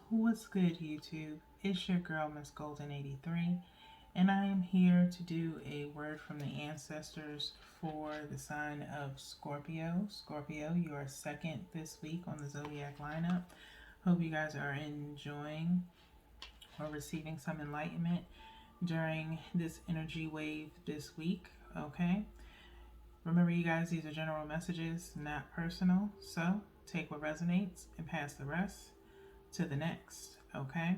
What's good, YouTube? It's your girl, Miss Golden 83, and I am here to do a word from the ancestors for the sign of Scorpio. Scorpio, you are second this week on the zodiac lineup. Hope you guys are enjoying or receiving some enlightenment during this energy wave this week. Okay, remember, you guys, these are general messages, not personal. So take what resonates and pass the rest to the next. Okay.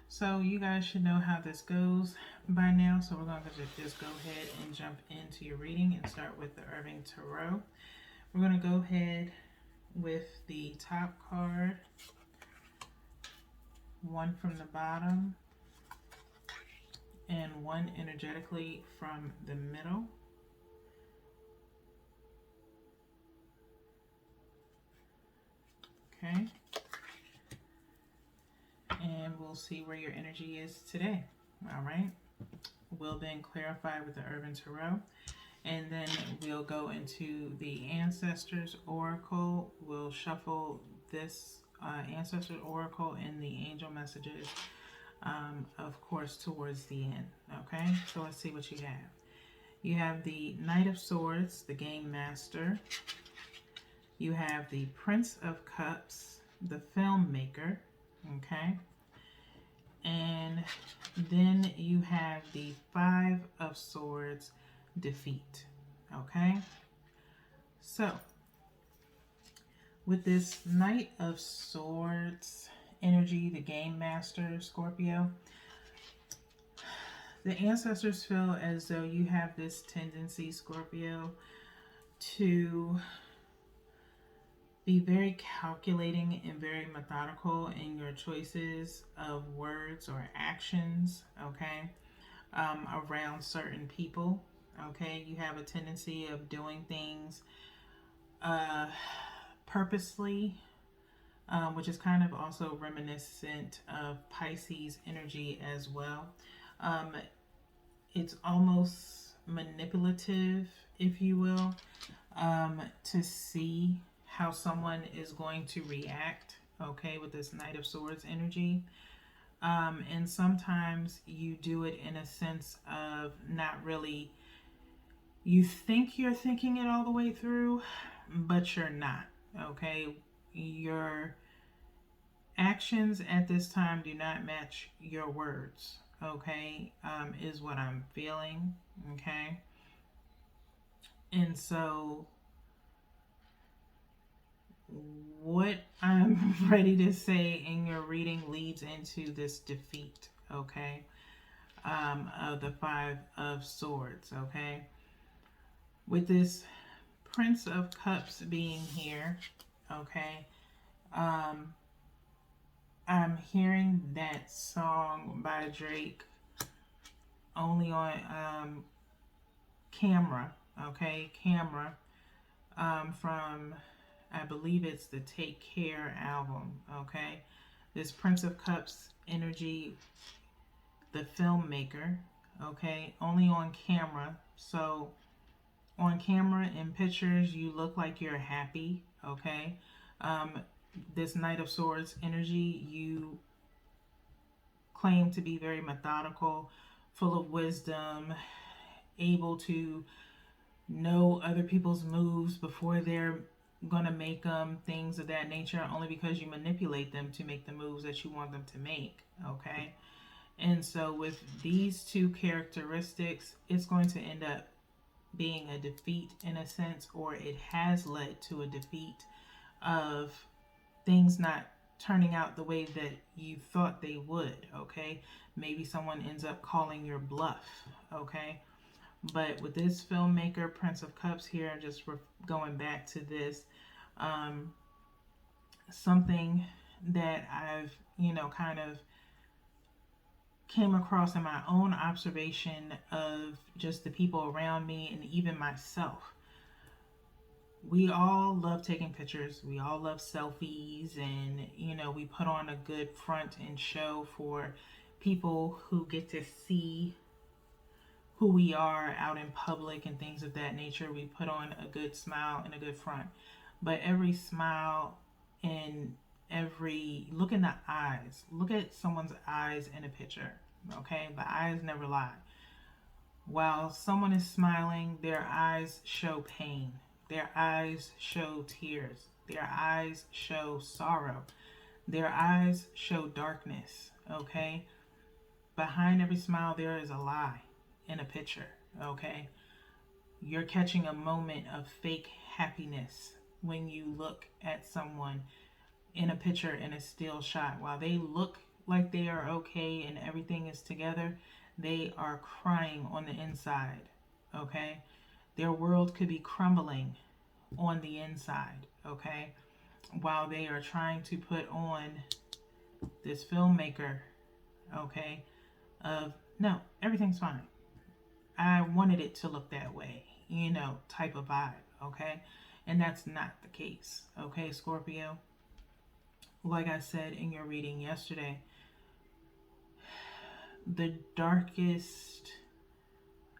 So you guys should know how this goes by now. So we're going to just go ahead and jump into your reading and start with the Irving Tarot. We're going to go ahead with the top card, one from the bottom, and one energetically from the middle. Okay. And we'll see where your energy is today. All right. We'll then clarify with the Irving Tarot. And then we'll go into the Ancestors Oracle. We'll shuffle this Ancestors Oracle and the Angel Messages, of course, towards the end. Okay, so let's see what you have. You have the Knight of Swords, the Game Master. You have the Prince of Cups, the Filmmaker. Okay. And then you have the Five of Swords, Defeat. Okay, so with this Knight of Swords energy, the Game Master, Scorpio, the ancestors feel as though you have this tendency, Scorpio, to be very calculating and very methodical in your choices of words or actions, okay, around certain people. Okay, you have a tendency of doing things purposely, which is kind of also reminiscent of Pisces energy as well. It's almost manipulative, if you will, to see how someone is going to react, okay, with this Knight of Swords energy. And sometimes you do it in a sense of not really, you think you're thinking it all the way through, but you're not, okay? Your actions at this time do not match your words, okay? Is what I'm feeling, okay? And so what I'm ready to say in your reading leads into this defeat, okay? Of the Five of Swords, okay? With this Prince of Cups being here, okay, I'm hearing that song by Drake only on camera, okay, camera, from, I believe it's the Take Care album, okay. This Prince of Cups energy, the filmmaker, okay, only on camera. So on camera in pictures you look like you're happy, okay. This Knight of Swords energy, you claim to be very methodical, full of wisdom, able to know other people's moves before they're gonna make them, things of that nature, only because you manipulate them to make the moves that you want them to make, okay. And so with these two characteristics, it's going to end up being a defeat in a sense, or it has led to a defeat of things not turning out the way that you thought they would, okay? Maybe someone ends up calling your bluff, okay? But with this filmmaker, Prince of Cups here, just going back to this, something that I've, kind of came across in my own observation of just the people around me and even myself. We all love taking pictures. We all love selfies, and we put on a good front and show for people who get to see who we are out in public and things of that nature. We put on a good smile and a good front. But every smile and look in the eyes. Look at someone's eyes in a picture. Okay, the eyes never lie. While someone is smiling, their eyes show pain. Their eyes show tears. Their eyes show sorrow. Their eyes show darkness. Okay, behind every smile, there is a lie in a picture. Okay, you're catching a moment of fake happiness when you look at someone in a picture in a still shot. While they look like they are okay and everything is together, they are crying on the inside. Okay, their world could be crumbling on the inside. Okay, while they are trying to put on this filmmaker, okay, of no, everything's fine. I wanted it to look that way, type of vibe, okay? And that's not the case, okay, Scorpio? Like I said in your reading yesterday, the darkest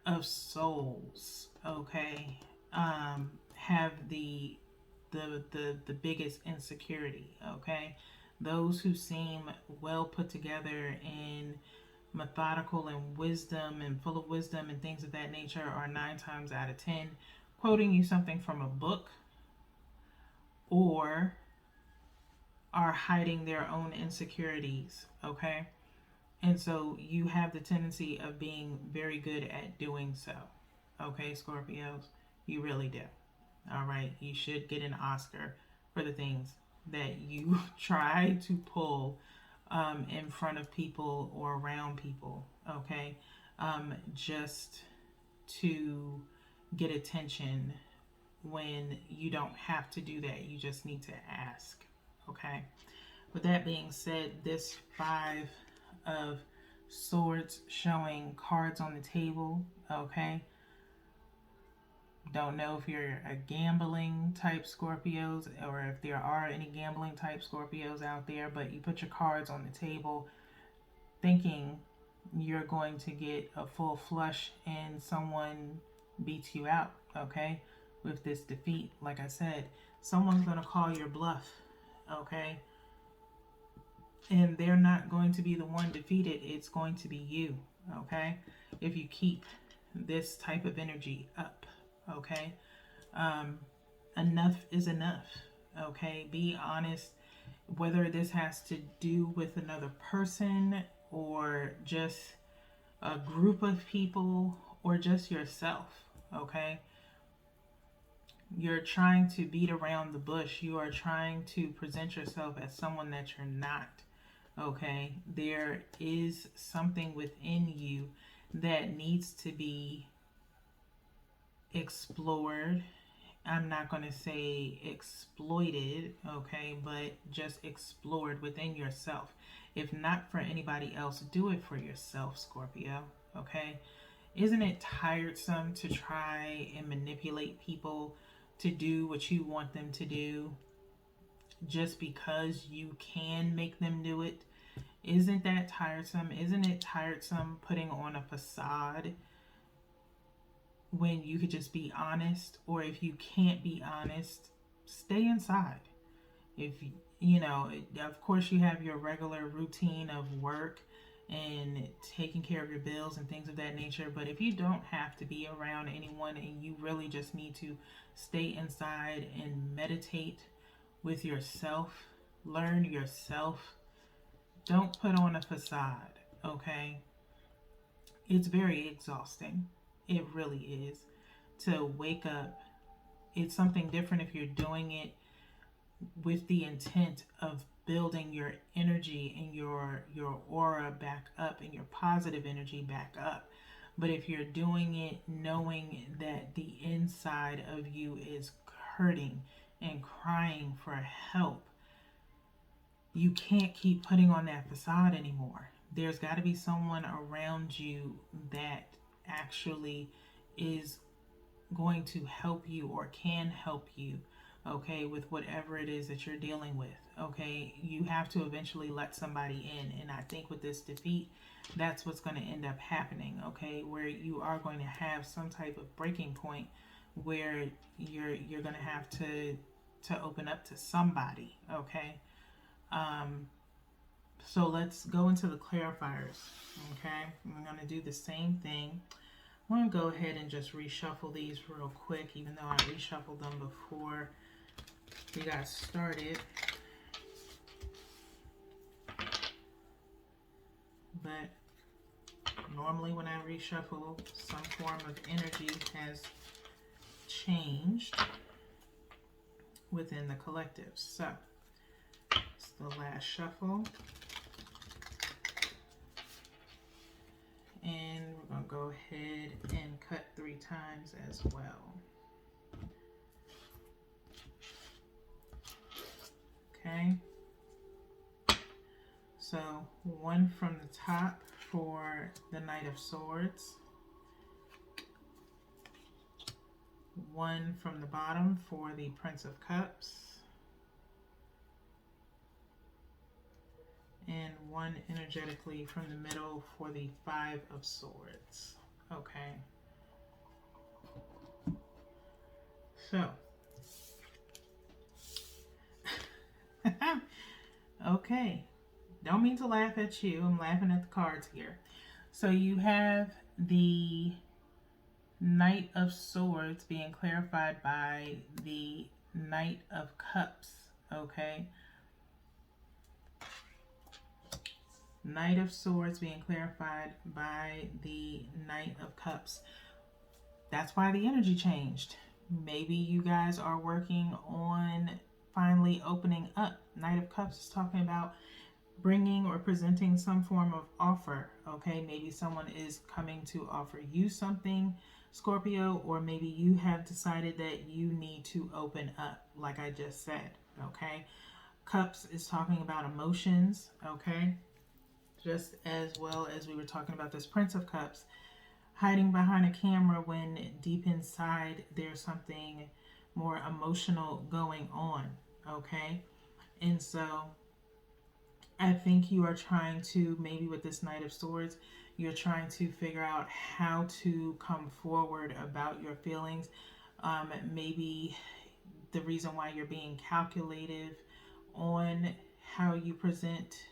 of souls, okay, have the biggest insecurity, okay? Those who seem well put together and methodical and wisdom and full of wisdom and things of that nature are 9 times out of 10 quoting you something from a book or are hiding their own insecurities, okay? And so you have the tendency of being very good at doing so, okay, Scorpios? You really do. All right, you should get an Oscar for the things that you try to pull in front of people or around people, okay? Just to get attention when you don't have to do that. You just need to ask, okay? With that being said, this 5 of Swords showing cards on the table, okay? Don't know if you're a gambling type Scorpios or if there are any gambling type Scorpios out there, but you put your cards on the table thinking you're going to get a full flush and someone beats you out, okay? With this defeat, like I said, someone's going to call your bluff, okay? And they're not going to be the one defeated, it's going to be you, okay? If you keep this type of energy up, okay? Enough is enough, okay? Be honest, whether this has to do with another person or just a group of people or just yourself, okay? You're trying to beat around the bush. You are trying to present yourself as someone that you're not, okay? There is something within you that needs to be explored. I'm not going to say exploited, okay, but just explored within yourself. If not for anybody else, do it for yourself, Scorpio, okay? Isn't it tiresome to try and manipulate people to do what you want them to do just because you can make them do it? Isn't that tiresome? Isn't it tiresome putting on a facade when you could just be honest? Or if you can't be honest, stay inside. If of course you have your regular routine of work and taking care of your bills and things of that nature, but if you don't have to be around anyone and you really just need to stay inside and meditate with yourself, learn yourself, don't put on a facade, okay? It's very exhausting. It really is. To wake up, it's something different if you're doing it with the intent of building your energy and your aura back up and your positive energy back up. But if you're doing it knowing that the inside of you is hurting and crying for help, you can't keep putting on that facade anymore. There's got to be someone around you that actually is going to help you or can help you, okay, with whatever it is that you're dealing with, okay? You have to eventually let somebody in, and I think with this defeat, that's what's going to end up happening, okay? Where you are going to have some type of breaking point where you're going to have to open up to somebody, okay? So let's go into the clarifiers. Okay, I'm going to do the same thing. I'm going to go ahead and just reshuffle these real quick, even though I reshuffled them before we got started. But normally when I reshuffle, some form of energy has changed within the collective. So it's the last shuffle. And we're going to go ahead and cut 3 times as well. Okay. So 1 from the top for the Knight of Swords. 1 from the bottom for the Prince of Cups. And 1 energetically from the middle for the 5 of Swords. Okay. So. Okay. Don't mean to laugh at you. I'm laughing at the cards here. So you have the Knight of Swords being clarified by the Knight of Cups. Okay. Knight of Swords being clarified by the Knight of Cups. That's why the energy changed. Maybe you guys are working on finally opening up. Knight of Cups is talking about bringing or presenting some form of offer. Okay, maybe someone is coming to offer you something, Scorpio, or maybe you have decided that you need to open up, like I just said. Okay, Cups is talking about emotions. Okay, just as well as we were talking about this Prince of Cups hiding behind a camera when deep inside there's something more emotional going on. Okay, and so I think you are trying to, maybe with this Knight of Swords, you're trying to figure out how to come forward about your feelings. Maybe the reason why you're being calculative on how you present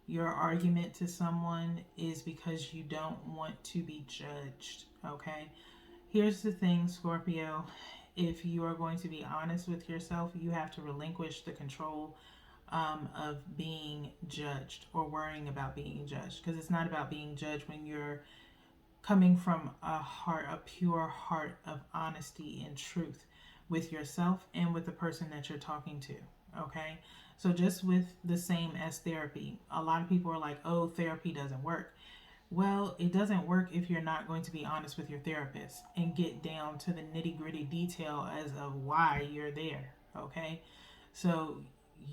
your argument to someone is because you don't want to be judged. Okay, here's the thing, Scorpio. If you are going to be honest with yourself, you have to relinquish the control of being judged or worrying about being judged, because it's not about being judged when you're coming from a pure heart of honesty and truth with yourself and with the person that you're talking to. Okay, so just with the same as therapy, a lot of people are like, oh, therapy doesn't work. Well, it doesn't work if you're not going to be honest with your therapist and get down to the nitty-gritty detail as of why you're there. Okay, so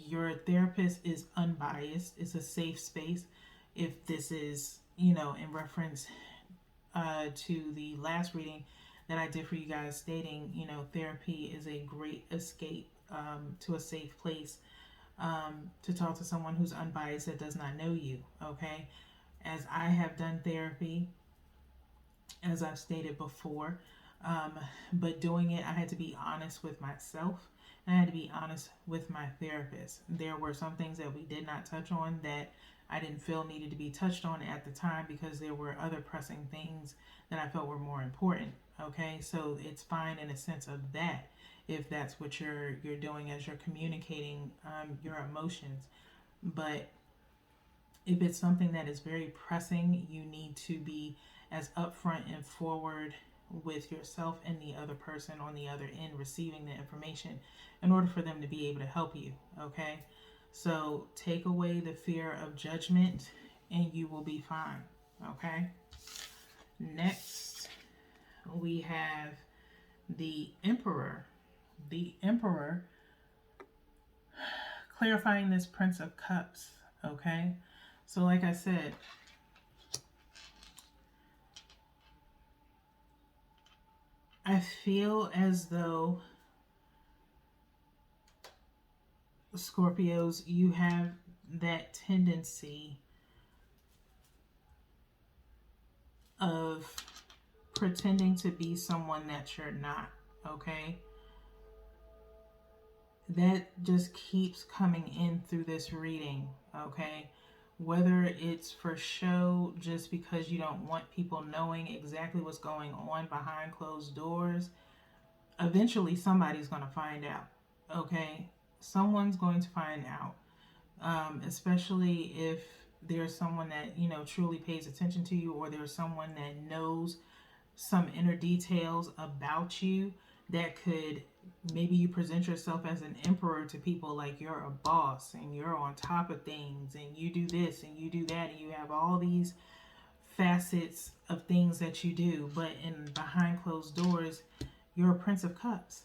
your therapist is unbiased. It's a safe space. If this is, in reference to the last reading that I did for you guys, stating, therapy is a great escape to a safe place to talk to someone who's unbiased that does not know you. Okay, as I have done therapy, as I've stated before, but doing it, I had to be honest with myself. And I had to be honest with my therapist. There were some things that we did not touch on that I didn't feel needed to be touched on at the time, because there were other pressing things that I felt were more important. Okay, so it's fine in a sense of that, if that's what you're doing as you're communicating your emotions. But if it's something that is very pressing, you need to be as upfront and forward with yourself and the other person on the other end receiving the information in order for them to be able to help you. Okay, so take away the fear of judgment and you will be fine. Okay, next we have the Emperor. The Emperor clarifying this Prince of Cups. Okay, so like I said, I feel as though, Scorpios, you have that tendency of pretending to be someone that you're not. Okay, that just keeps coming in through this reading, okay? Whether it's for show just because you don't want people knowing exactly what's going on behind closed doors, eventually somebody's going to find out, okay? Someone's going to find out, especially if there's someone that, you know, truly pays attention to you, or there's someone that knows some inner details about you that could, maybe you present yourself as an emperor to people, like you're a boss and you're on top of things and you do this and you do that and you have all these facets of things that you do, but in behind closed doors you're a prince of cups,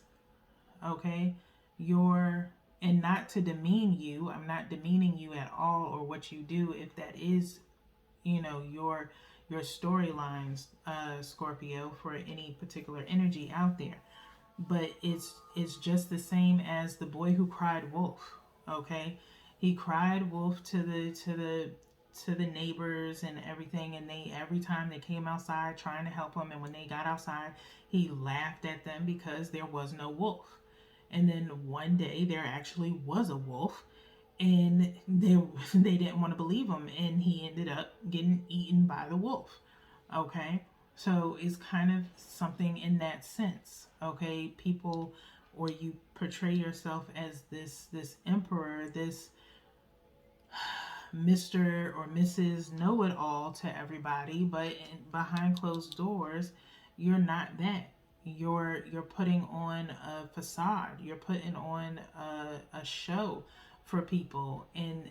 okay? You're, and not to demean you, I'm not demeaning you at all or what you do, if that is, you know, your storylines, Scorpio, for any particular energy out there. But it's just the same as the boy who cried wolf, okay? He cried wolf to the neighbors and everything, and they, every time they came outside trying to help him, and when they got outside he laughed at them because there was no wolf. And then one day there actually was a wolf, and they didn't want to believe him, and he ended up getting eaten by the wolf, okay? So it's kind of something in that sense, okay? People, or you portray yourself as this emperor, this Mr. or Mrs. Know-it-all to everybody, but behind closed doors you're not that. You're putting on a facade, you're putting on a show for people, and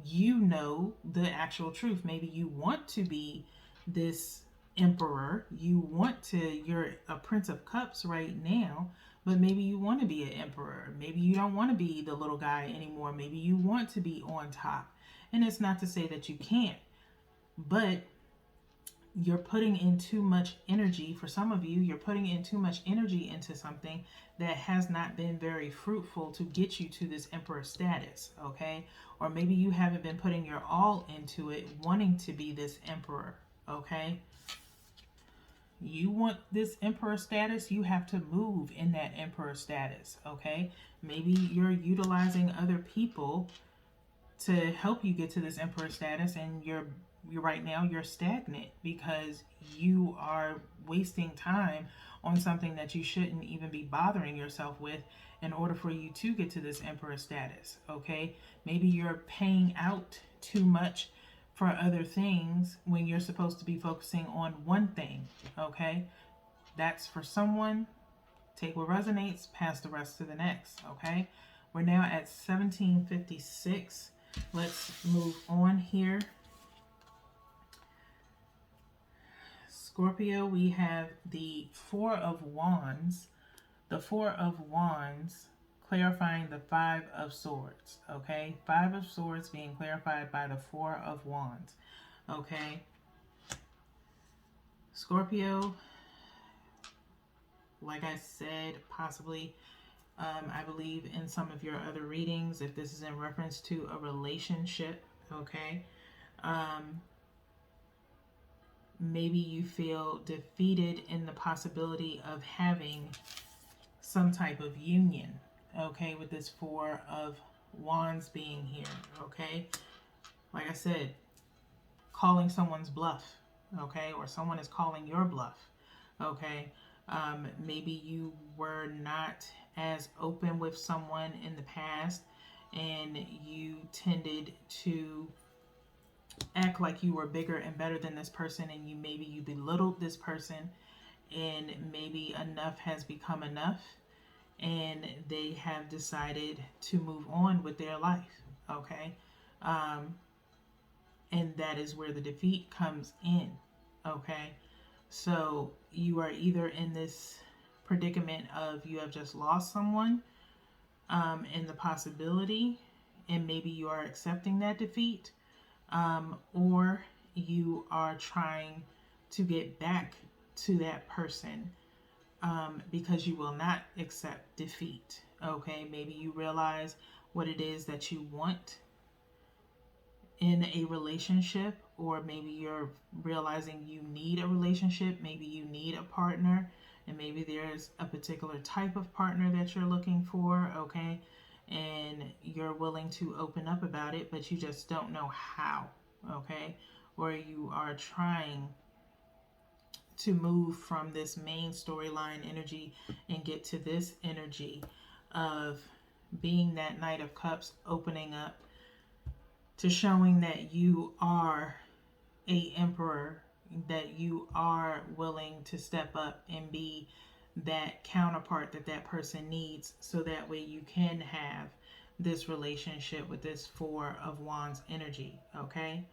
you know the actual truth. Maybe you want to be this emperor, you want to, you're a prince of cups right now, but maybe you want to be an emperor. Maybe you don't want to be the little guy anymore. Maybe you want to be on top. And it's not to say that you can't, but you're putting in too much energy. For some of you, you're putting in too much energy into something that has not been very fruitful to get you to this emperor status, okay? Or maybe you haven't been putting your all into it, wanting to be this emperor, okay? You want this emperor status, you have to move in that emperor status, okay? Maybe you're utilizing other people to help you get to this emperor status, and you're right now you're stagnant because you are wasting time on something that you shouldn't even be bothering yourself with in order for you to get to this emperor status, okay? Maybe you're paying out too much for other things when you're supposed to be focusing on one thing, okay? That's for someone. Take what resonates, pass the rest to the next, okay? We're now at 1756. Let's move on here. Scorpio, we have the Four of Wands. The Four of Wands clarifying the Five of Swords, okay? Five of Swords being clarified by the Four of Wands, okay? Scorpio, like I said, possibly, I believe in some of your other readings, if this is in reference to a relationship, okay? Maybe you feel defeated in the possibility of having some type of union, okay, with this Four of Wands being here, okay? Like I said, calling someone's bluff, okay, or someone is calling your bluff, okay? Maybe you were not as open with someone in the past, and you tended to act like you were bigger and better than this person, and you belittled this person, and maybe enough has become enough, and they have decided to move on with their life, okay? And that is where the defeat comes in, okay? So you are either in this predicament of you have just lost someone, in the possibility, and maybe you are accepting that defeat, or you are trying to get back to that person, because you will not accept defeat, okay? Maybe you realize what it is that you want in a relationship, or maybe you're realizing you need a relationship, maybe you need a partner, and maybe there's a particular type of partner that you're looking for, okay? and you're willing to open up about it, but you just don't know how, okay? Or you are trying to move from this main storyline energy and get to this energy of being that Knight of Cups, opening up to showing that you are a emperor, that you are willing to step up and be that counterpart that that person needs, so that way you can have this relationship with this Four of Wands energy, okay?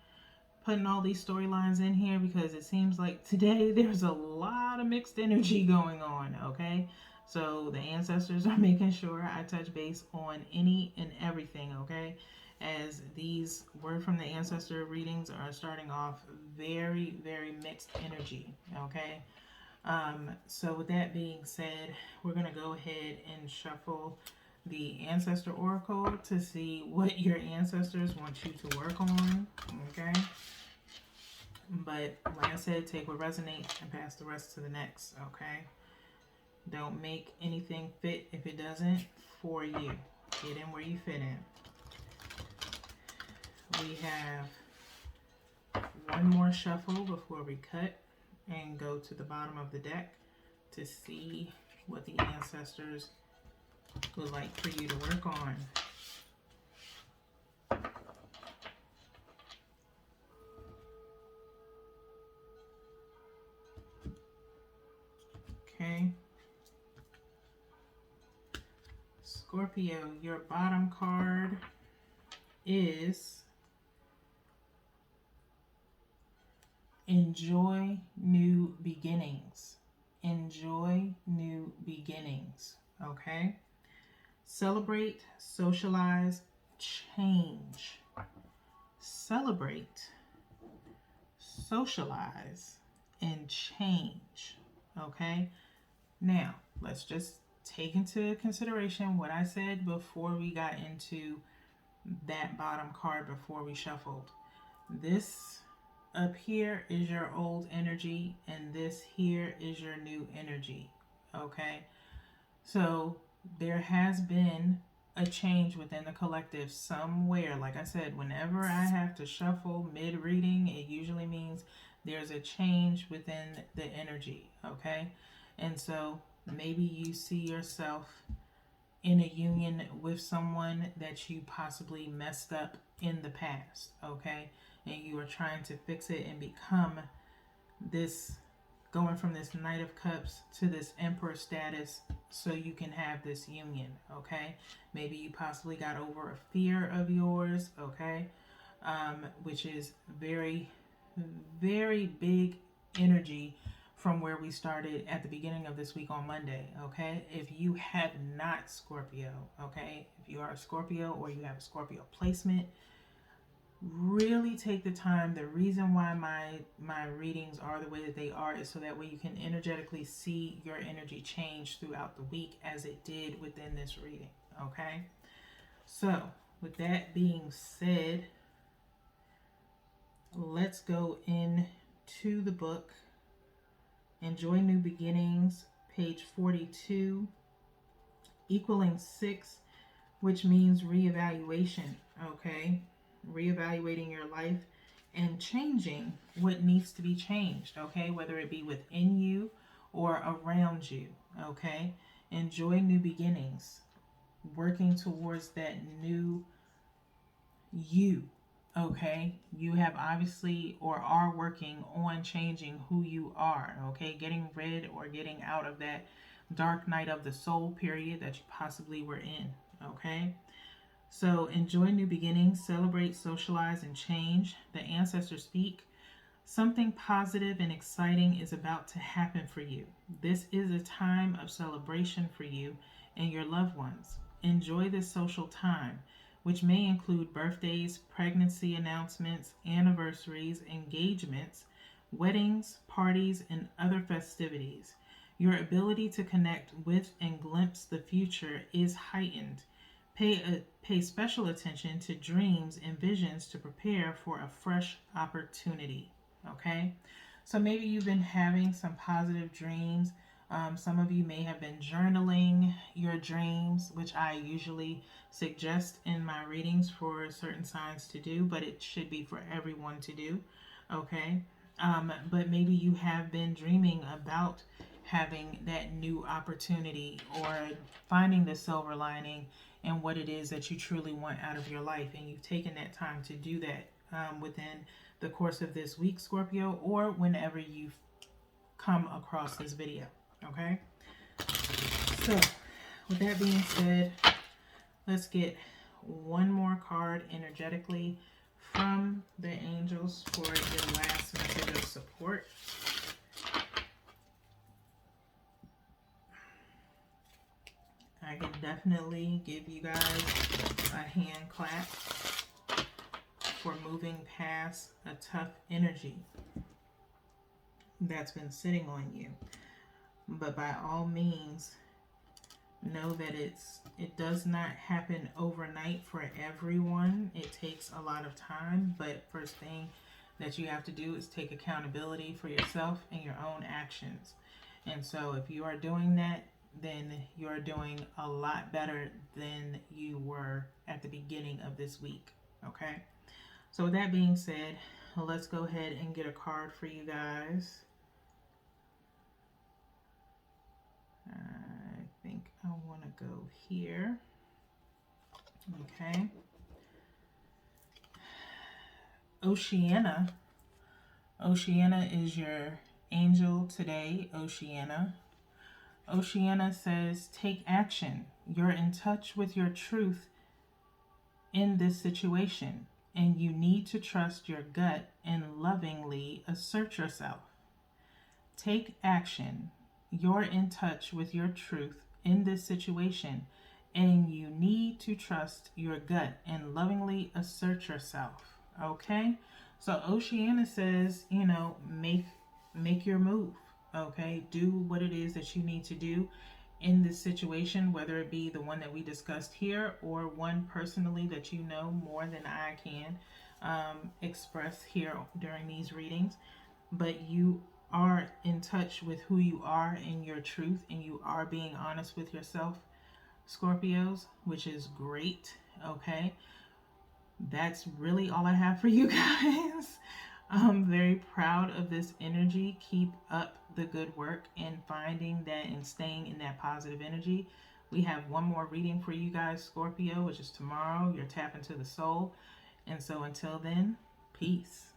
Putting all these storylines in here because it seems like today there's a lot of mixed energy going on, okay? So the ancestors are making sure I touch base on any and everything, okay? As these word from the ancestor readings are starting off very, very mixed energy, okay? So with that being said, we're going to go ahead and shuffle the ancestor oracle to see what your ancestors want you to work on, okay? But like I said, take what resonates and pass the rest to the next, okay? Don't make anything fit if it doesn't for you. Get in where you fit in. We have one more shuffle before we cut and go to the bottom of the deck to see what the ancestors would like for you to work on. Okay. Scorpio, your bottom card is enjoy new beginnings. Enjoy new beginnings. Okay. Celebrate, socialize, change. Celebrate, socialize, and change. Okay. Now, let's just take into consideration what I said before we got into that bottom card before we shuffled. This up here is your old energy, and this here is your new energy. Okay? So there has been a change within the collective somewhere. Like I said, whenever I have to shuffle mid-reading, it usually means there's a change within the energy. Okay? And so maybe you see yourself in a union with someone that you possibly messed up in the past, okay? And you are trying to fix it and become this, going from this Knight of Cups to this Emperor status so you can have this union, okay? Maybe you possibly got over a fear of yours, okay? Which is very, very big energy from where we started at the beginning of this week on Monday, okay? If you have not Scorpio, okay? If you are a Scorpio or you have a Scorpio placement, really take the time. The reason why my readings are the way that they are is so that way you can energetically see your energy change throughout the week as it did within this reading, okay? So, with that being said, let's go into the book. Enjoy New Beginnings, page 42, equaling 6, which means reevaluation, okay? Reevaluating your life and changing what needs to be changed, okay? Whether it be within you or around you, okay? Enjoy new beginnings, working towards that new you. Okay, you have obviously or are working on changing who you are, okay, getting rid or getting out of that dark night of the soul period that you possibly were in, okay? So enjoy new beginnings, celebrate, socialize, and change. The ancestors speak. Something positive and exciting is about to happen for you. This is a time of celebration for you and your loved ones. Enjoy this social time, which may include birthdays, pregnancy announcements, anniversaries, engagements, weddings, parties, and other festivities. Your ability to connect with and glimpse the future is heightened. Pay special attention to dreams and visions to prepare for a fresh opportunity. Okay? So maybe you've been having some positive dreams Some of you may have been journaling your dreams, which I usually suggest in my readings for certain signs to do, but it should be for everyone to do. Okay. But maybe you have been dreaming about having that new opportunity or finding the silver lining and what it is that you truly want out of your life. And you've taken that time to do that within the course of this week, Scorpio, or whenever you've come across this video. Okay? So, with that being said, let's get one more card energetically from the angels for your last message of support. I can definitely give you guys a hand clap for moving past a tough energy that's been sitting on you. But by all means, know that it does not happen overnight for everyone. It takes a lot of time, but first thing that you have to do is take accountability for yourself and your own actions. And so if you are doing that, then you're doing a lot better than you were at the beginning of this week. Okay? So with that being said, let's go ahead and get a card for you guys. I think I want to go here. Okay. Oceana. Oceana is your angel today, Oceana. Oceana says, take action. You're in touch with your truth in this situation, and you need to trust your gut and lovingly assert yourself. Take action. You're in touch with your truth in this situation, and you need to trust your gut and lovingly assert yourself. Okay? So Oceana says, make your move. Okay? Do what it is that you need to do in this situation, whether it be the one that we discussed here or one personally that you know more than I can express here during these readings. But you are in touch with who you are and your truth, and you are being honest with yourself, Scorpios, which is great. Okay, that's really all I have for you guys. I'm very proud of this energy. Keep up the good work and finding that and staying in that positive energy. We have one more reading for you guys, Scorpio, which is tomorrow. You're tapping to the soul. And so until then, peace.